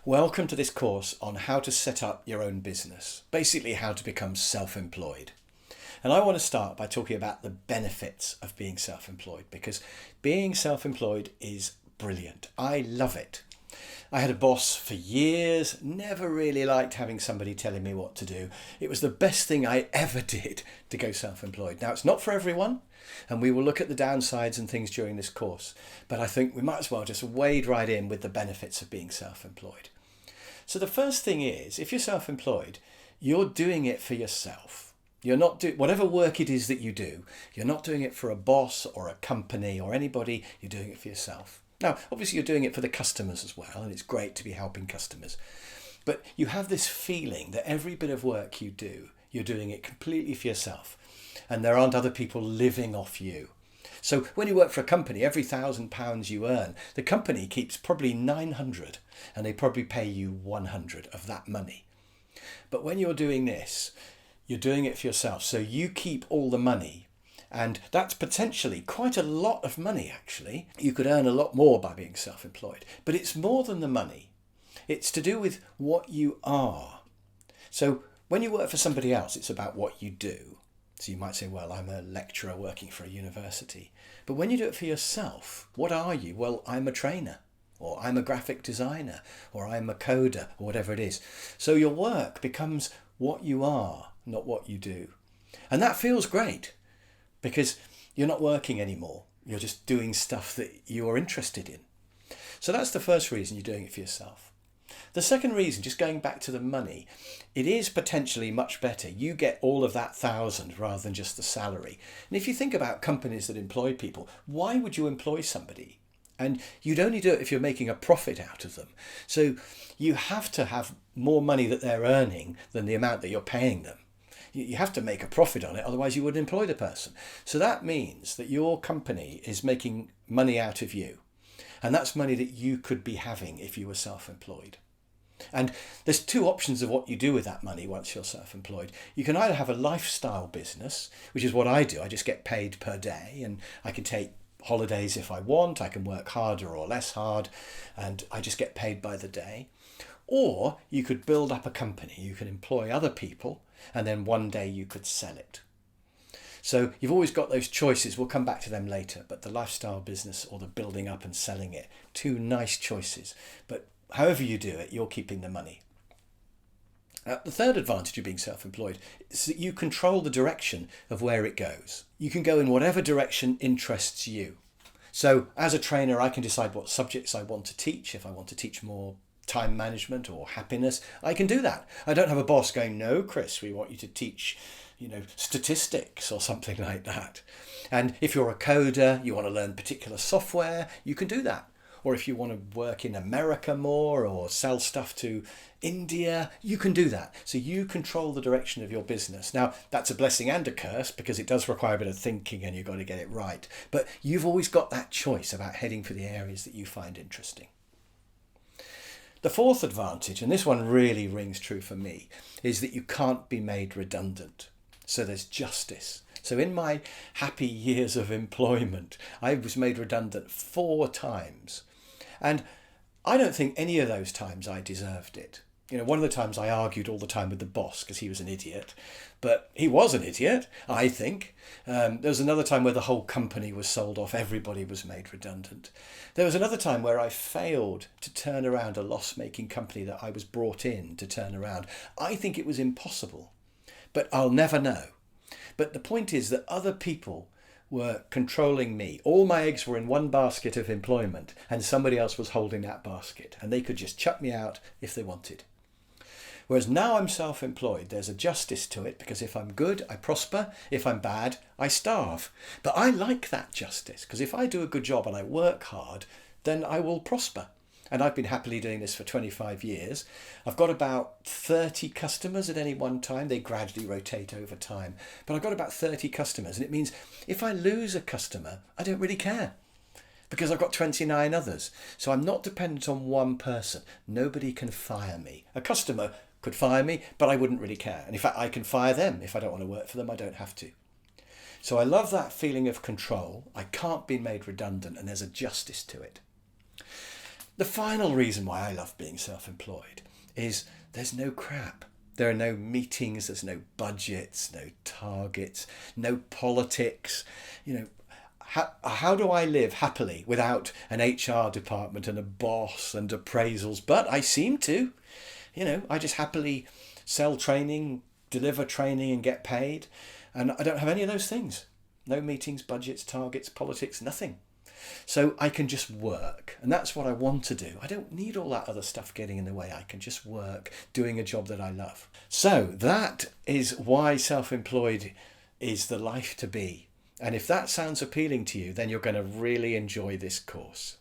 Welcome to this course on how to set up your own business, basically how to become self-employed. And I want to start by talking about the benefits of being self-employed, because being self-employed is brilliant. I love it. I had a boss for years, never really liked having somebody telling me what to do. It was the best thing I ever did to go self-employed. Now, it's not for everyone, and we will look at the downsides and things during this course, but I think we might as well just wade right in with the benefits of being self-employed. So the first thing is, if you're self-employed, you're doing it for yourself. You're not doing whatever work it is that you do. You're not doing it for a boss or a company or anybody. You're doing it for yourself. Now, obviously, you're doing it for the customers as well, and it's great to be helping customers. But you have this feeling that every bit of work you do, you're doing it completely for yourself, and there aren't other people living off you. So when you work for a company, every £1,000 you earn, the company keeps probably 900, and they probably pay you 100 of that money. But when you're doing this, you're doing it for yourself. So you keep all the money, and that's potentially quite a lot of money, actually. You could earn a lot more by being self-employed, but it's more than the money. It's to do with what you are. So when you work for somebody else, it's about what you do. So you might say, well, I'm a lecturer working for a university. But when you do it for yourself, what are you? Well, I'm a trainer, or I'm a graphic designer, or I'm a coder, or whatever it is. So your work becomes what you are, not what you do. And that feels great, because you're not working anymore. You're just doing stuff that you're interested in. So that's the first reason you're doing it for yourself. The second reason, just going back to the money, it is potentially much better. You get all of that 1,000 rather than just the salary. And if you think about companies that employ people, why would you employ somebody? And you'd only do it if you're making a profit out of them. So you have to have more money that they're earning than the amount that you're paying them. You have to make a profit on it, otherwise you wouldn't employ the person. So that means that your company is making money out of you. And that's money that you could be having if you were self-employed. And there's two options of what you do with that money once you're self-employed. You can either have a lifestyle business, which is what I do. I just get paid per day, and I can take holidays if I want. I can work harder or less hard, and I just get paid by the day. Or you could build up a company. You can employ other people, and then one day you could sell it. So you've always got those choices. We'll come back to them later. But the lifestyle business or the building up and selling it, two nice choices. But however you do it, you're keeping the money. The third advantage of being self-employed is that you control the direction of where it goes. You can go in whatever direction interests you. So as a trainer, I can decide what subjects I want to teach. If I want to teach more time management or happiness, I can do that. I don't have a boss going, no, Chris, we want you to teach, statistics or something like that. And if you're a coder, you want to learn particular software, you can do that. Or if you want to work in America more or sell stuff to India, you can do that. So you control the direction of your business. Now, that's a blessing and a curse, because it does require a bit of thinking and you've got to get it right. But you've always got that choice about heading for the areas that you find interesting. The fourth advantage, and this one really rings true for me, is that you can't be made redundant. So there's justice. So in my happy years of employment, I was made redundant 4 times. And I don't think any of those times I deserved it. One of the times I argued all the time with the boss because he was an idiot. But he was an idiot, I think. There was another time where the whole company was sold off. Everybody was made redundant. There was another time where I failed to turn around a loss-making company that I was brought in to turn around. I think it was impossible, but I'll never know. But the point is that other people were controlling me. All my eggs were in one basket of employment, and somebody else was holding that basket, and they could just chuck me out if they wanted. Whereas now I'm self-employed, there's a justice to it, because if I'm good, I prosper. If I'm bad, I starve. But I like that justice, because if I do a good job and I work hard, then I will prosper. And I've been happily doing this for 25 years. I've got about 30 customers at any one time. They gradually rotate over time. But I've got about 30 customers. And it means if I lose a customer, I don't really care, because I've got 29 others. So I'm not dependent on one person. Nobody can fire me. A customer could fire me, but I wouldn't really care. And in fact, I can fire them. If I don't want to work for them, I don't have to. So I love that feeling of control. I can't be made redundant, and there's a justice to it. The final reason why I love being self-employed is there's no crap. There are no meetings, there's no budgets, no targets, no politics. How do I live happily without an HR department and a boss and appraisals? But I seem to. I just happily sell training, deliver training and get paid. And I don't have any of those things. No meetings, budgets, targets, politics, nothing. So I can just work. And that's what I want to do. I don't need all that other stuff getting in the way. I can just work doing a job that I love. So that is why self-employed is the life to be. And if that sounds appealing to you, then you're going to really enjoy this course.